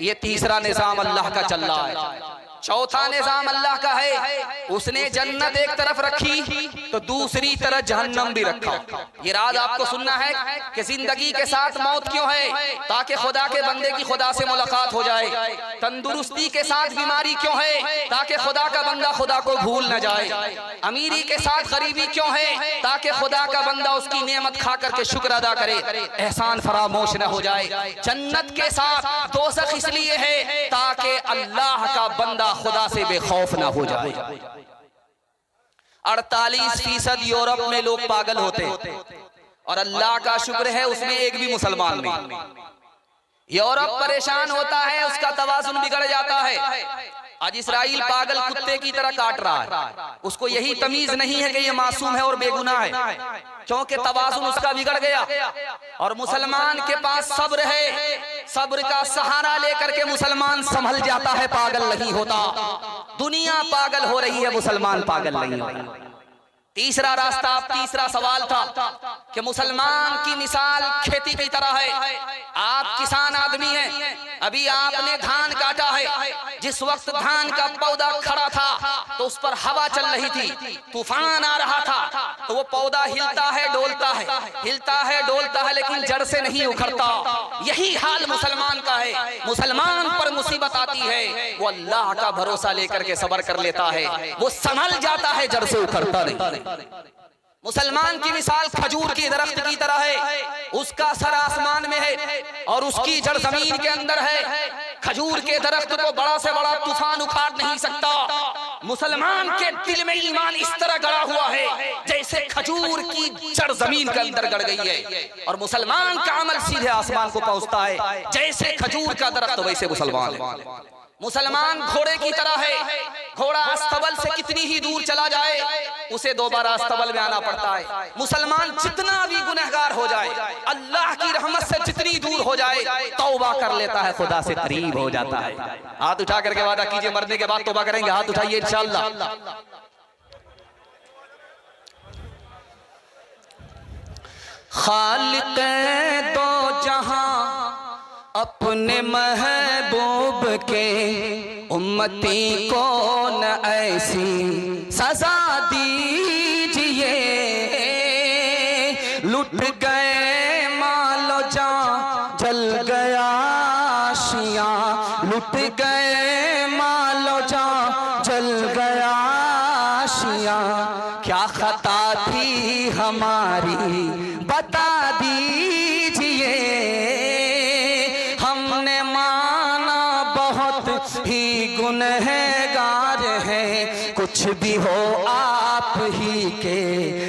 ये तीसरा निजाम अल्लाह का चल रहा है। चौथा निजाम अल्लाह का है, उसने जन्नत एक तरफ रखी तो दूसरी तरफ जहन्नम भी रखा। ये राज आपको सुनना है कि जिंदगी के साथ मौत क्यों है, ताकि खुदा के बंदे की खुदा से मुलाकात हो जाए। तंदुरुस्ती के साथ बीमारी क्यों है, ताकि खुदा का बंदा खुदा को भूल न जाए। अमीरी के साथ गरीबी क्यों है, ताकि खुदा का बंदा उसकी नेमत खा करके शुक्र अदा करे, एहसान फरामोश न हो जाए। जन्नत के साथ दोज़ख इसलिए है ताकि अल्लाह का बंदा खुदा से बेखौफ ना हो जाए। 48% यूरोप में लोग पागल होते और अल्लाह का शुक्र है उसमें एक भी मुसलमान नहीं। यूरोप परेशान होता है, उसका तवाज़ुन बिगड़ जाता है। आज इस्राइल पागल कुत्ते की तरह काट रहा है, उसको यही तमीज नहीं है कि ये मासूम है और बेगुनाह है, क्योंकि तवाज़ुन उसका बिगड़ गया। और मुसलमान के पास सब्र है, सब्र का सहारा लेकर के मुसलमान संभल जाता है, पागल नहीं होता। दुनिया पागल हो रही है, मुसलमान पागल नहीं हो रहा। तीसरा रास्ता, तीसरा सवाल था कि मुसलमान की मिसाल खेती की तरह है। आप किसान आदमी हैं, अभी आपने धान काटा है, जिस वक्त धान का पौधा खड़ा था तो उस पर हवा चल रही थी, तूफान आ रहा था, तो वो पौधा हिलता है डोलता है, हिलता है डोलता है, लेकिन जड़ से नहीं उखड़ता। यही हाल मुसलमान का है। मुसलमान पर मुसीबत आती है, वो अल्लाह का भरोसा लेकर के सब्र कर लेता है, वो संभल जाता है, जड़ से उखड़ता नहीं। मुसलमान की मिसाल खजूर की दरख्त की तरह है, उसका सर आसमान में है और उसकी जड़ जमीन के अंदर है। खजूर के दरख्त को बड़ा से बड़ा तूफान उखाड़ नहीं सकता। मुसलमान के दिल में ईमान इस तरह गड़ा हुआ है जैसे खजूर की जड़ जमीन के अंदर गड़ गई है, और मुसलमान का अमल सीधे आसमान को पहुंचता है, जैसे खजूर का दरख्त वैसे मुसलमान है। मुसलमान घोड़े की तरह है, घोड़ा अस्तबल से कितनी ही दूर चला जाए उसे दोबारा अस्तबल में आना पड़ता है। मुसलमान जितना भी गुनहगार हो जाए, अल्लाह की रहमत से जितनी दूर हो जाए, तौबा कर लेता है, खुदा से करीब हो जाता है। हाथ उठा करके वादा कीजिए, मरने के बाद तौबा करेंगे। हाथ उठाइए इंशाअल्लाह। खालिक़े दो जहां अपने महबूब के, उम्मती को न ऐसी सजा दीजिए। लुट गए मालो जान जल गया शियां, लुट गए मालो जान जल गया शियां। क्या खता थी हमारी बता दीजिए, हमने माना बहुत ही गुनहगार है, कुछ भी हो आप ही के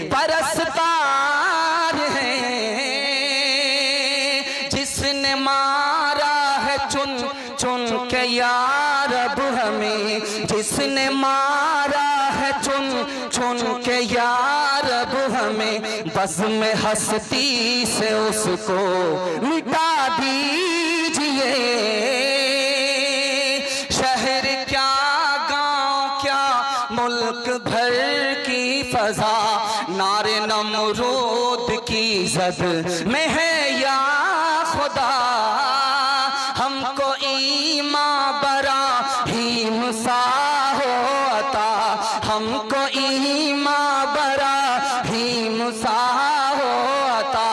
परस्तार हैं। जिसने मारा है चुन चुन के या रब हमें, जिसने मारा है चुन चुन के या रब हमें, बज़्म हस्ती से उसको मिटा दीजिए। शहर क्या गांव क्या मुल्क भर की फजा, नारे नमरूद की जद में है या खुदा। हमको ईमान बराहीम सा हो अता, हमको ईमान बराहीम सा हो अता,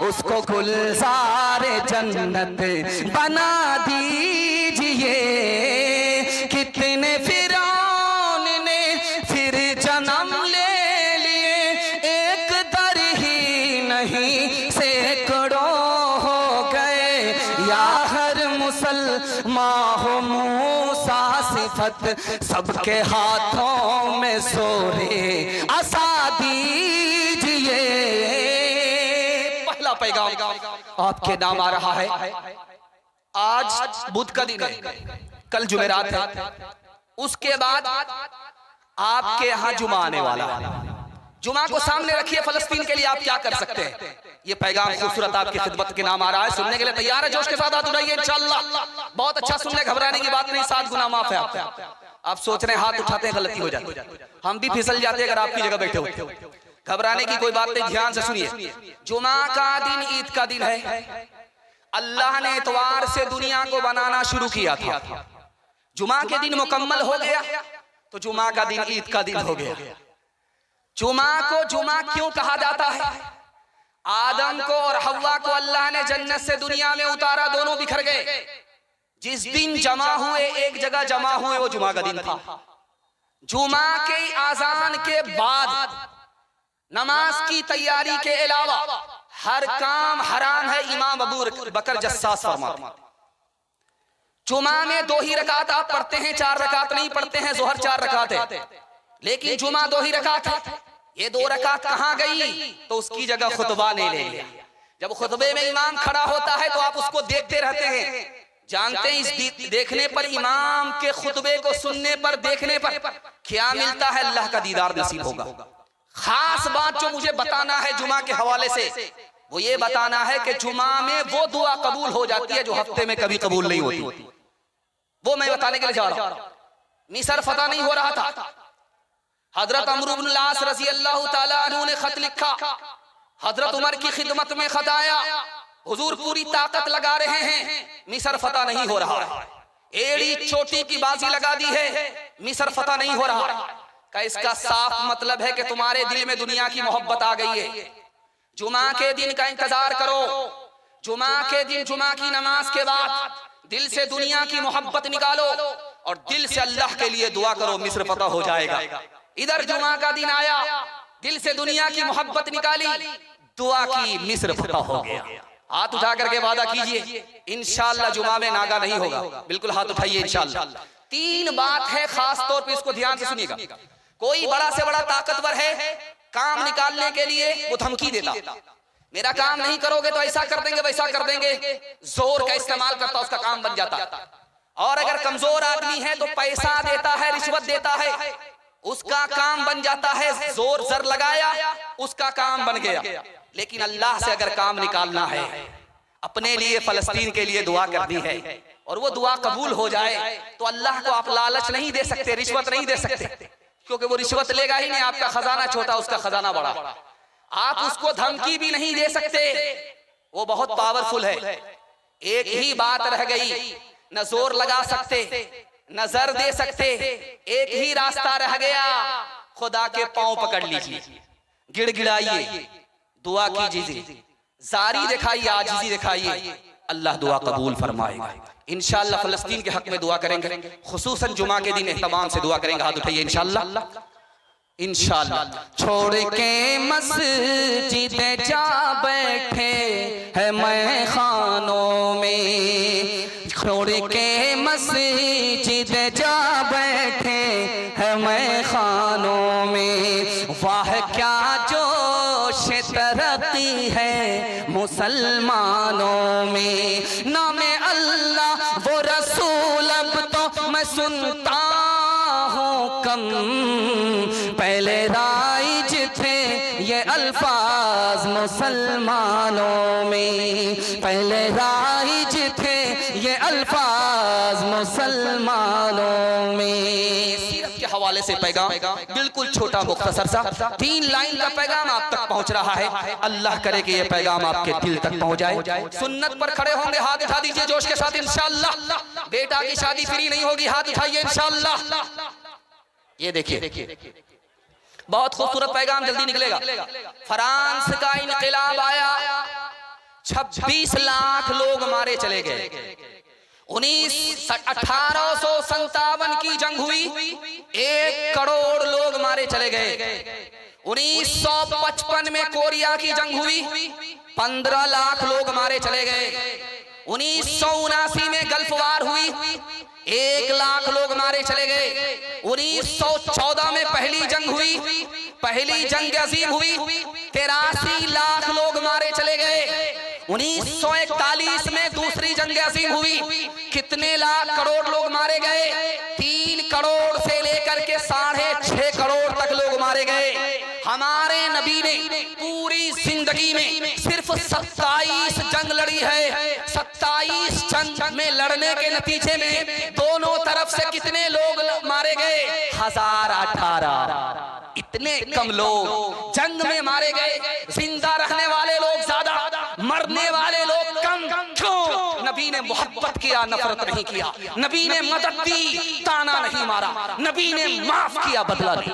उसको गुलजार जन्नत बना दीजिए। कितने फिरौन ने फिर जन्म ले लिए, एक दर ही नहीं सैकड़ों हो गए। या हर मुसलमान हो मूसा सिफत, सबके हाथों में सोरे असा दीजिए। पहला पैगाम आपके नाम आ रहा है। आज बुध का दिन है, कल जुमेरात है, उसके बाद आपके यहाँ जुमा आने वाला है। जुमा को सामने रखिए, फलस्तीन के लिए आप क्या कर सकते हैं। ये पैगाम खूबसूरत आपकी खिदमत के नाम आ रहा है। सुनने के लिए तैयार है? जोश के साथ हाथ उठाइए इंशाअल्लाह। बहुत अच्छा सुन ले, घबराने की बात नहीं, 7 गुना माफ है आपका। आप सोच रहे हैं हाथ उठाते हैं गलती हो जाती है, हम भी फिसल जाते हैं अगर आपकी जगह बैठे होते। घबराने की कोई बात नहीं, ध्यान से सुनिए। जुमा का दिन ईद का दिन है। अल्लाह ने इतवार से दुनिया को बनाना शुरू किया था। जुमा के दिन मुकम्मल हो गया तो जुमा का दिन ईद का दिन हो गया। जुमा को जुमा क्यों कहा जाता है? आदम को और हव्वा को अल्लाह ने जन्नत से दुनिया में उतारा, दोनों बिखर गए। जिस दिन जमा हुए, एक जगह जमा हुए, वो जुमा का दिन था। जुमा के आजान के बाद नमाज की तैयारी के अलावा हर काम हराम है। इमाम अबू बकर जस्सास फरमाते, जुमा में 2 ही रकात आप पढ़ते हैं, 4 रकात नहीं पढ़ते हैं। जोहर 4 रकात है, लेकिन जुमा 2 ही रकात है। ये 2 रकात कहां गई? तो उसकी जगह खुतबा ने ले लिया। जब खुतबे में इमाम खड़ा होता है तो आप उसको देखते रहते हैं। जानते हैं इस देखने पर, इमाम के खुतबे को सुनने पर, देखने पर क्या मिलता है? अल्लाह का दीदार नसीब होगा। खास बात जो मुझे बताना है जुमा के हवाले से, वो ये बताना है कि जुमा में वो दुआ कबूल हो जाती है जो हफ्ते में कभी कबूल नहीं होती। वो मैं बताने के लिए जा रहा हूं। मिस्र फतह नहीं हो रहा था। हजरत अमर इब्न अल-आस रज़ी अल्लाह ताला अन्हु ने खत लिखा। हजरत उमर की खिदमत में खत आया, हुजूर पूरी ताकत लगा रहे हैं, मिस्र फतह नहीं हो रहा है। एड़ी चोटी की बाजी लगा दी है, मिस्र फतह नहीं हो रहा है। का इसका साफ मतलब है कि तुम्हारे दिल में दुनिया की मोहब्बत आ गई है। जुमा के दिन का इंतजार करो। जुमा के दिन जुमा की नमाज के बाद दिल से दुनिया की मोहब्बत निकालो और दिल से अल्लाह के लिए दुआ करो, मिस्र फतह हो जाएगा। इधर जुमा का दिन आया, दिल से दुनिया की मोहब्बत निकाली, दुआ की, मिस्र फतह हो गया। हाथ उठा करके वादा कीजिए इंशाअल्लाह जुमा में नागा नहीं होगा। बिल्कुल हाथ उठाइए इंशाअल्लाह। 3 बात है खास तौर पे, इसको ध्यान से सुनिएगा। कोई बड़ा से बड़ा ताकतवर है, काम निकालने के लिए वो धमकी देता, मेरा काम नहीं करोगे तो ऐसा कर देंगे, वैसा कर देंगे। जोर का इस्तेमाल करता, उसका काम बन जाता। और अगर कमजोर आदमी है तो पैसा देता है, रिश्वत देता है, उसका काम बन जाता है। जोर जर लगाया, उसका काम बन गया। लेकिन अल्लाह से अगर काम निकालना है, अपने लिए फलस्तीन के लिए दुआ करनी है और वो दुआ कबूल हो जाए, तो अल्लाह को आप लालच नहीं दे सकते, रिश्वत नहीं दे सकते, क्योंकि वो रिश्वत लेगा ही नहीं। आपका खजाना छोटा, उसका खजाना बड़ा। आप उसको धमकी भी नहीं दे सकते, वो बहुत पावरफुल है। एक ही बात रह गई, न जोर लगा सकते, न जर दे सकते। एक ही रास्ता रह गया, खुदा के पांव पकड़ लीजिए, गिड़गिड़ाइए, दुआ कीजिए, जारी दिखाइए, आजिज़ी दिखाइए, अल्लाह दुआ कबूल फरमाएगा इंशाअल्लाह। फलस्तीन के हक में दुआ करेंगे, खुसूसन जुमा के दिन एहतमाम से दुआ करेंगे। हाथ उठाइए इंशाअल्लाह। इंशाअल्लाह। छोड़ के मस्जिद जा बैठे है मैं खानों में, छोड़ के मस्जिद जा बैठे है मैं खानों में। वाह क्या जोश तरक्की है मुसलमानों में, नामे अल्लाह वो रसूल अब तो मैं सुनता हूँ कम। पहले राइज थे ये अल्फाज मुसलमानों में, पहले राइज थे ये अल्फाज मुसलमानों में। सीरत के हवाले से पैगाम बिल्कुल छोटा मुख्तसर सा 3 लाइन का पैगाम आप तक पहुंच रहा है। अल्लाह करे कि ये पैगाम आपके दिल तक पहुंच जाए। सुन्नत पर खड़े होंगे, हाथ उठा दीजिए जोश के साथ इंशाअल्लाह। बेटा की शादी फ्री नहीं होगी, हाथ उठाइए इंशाअल्लाह। ये देखिए बहुत खूबसूरत पैगाम जल्दी निकलेगा। फ्रांस का इनकलाब आया, 26 लाख लोग मारे चले गए। 1857 की जंग हुई, 1 करोड़ लोग मारे चले गए। 1955 में कोरिया की जंग हुई, 15 लाख लोग मारे चले गए। 1979 में गल्फ वार हुई, 1 लाख लोग मारे चले गए। 1914 में पहली जंग हुई, पहली जंग अजीम हुई, 83 लाख लोग मारे चले गए। 1941 में दूसरी जंग अजीम हुई, कितने लाख करोड़ लोग मारे गए? 3 करोड़ से लेकर के 6.5 करोड़ तक लोग मारे गए। हमारे नबी ने पूरी जिंदगी में सिर्फ 27 जंग लड़ी है। 27 जंग में लड़ने के नतीजे में दोनों तरफ से कितने लोग मारे गए? 1018। इतने कम लोग जंग में मारे गए। जिंदा रहने वाले लोग ज्यादा, मरने वाले लोग कम। क्यों? ने मोहब्बत किया, नफरत नहीं किया। नबी ने मदद दी, ताना नहीं मारा। नबी ने माफ किया, बदला नहीं।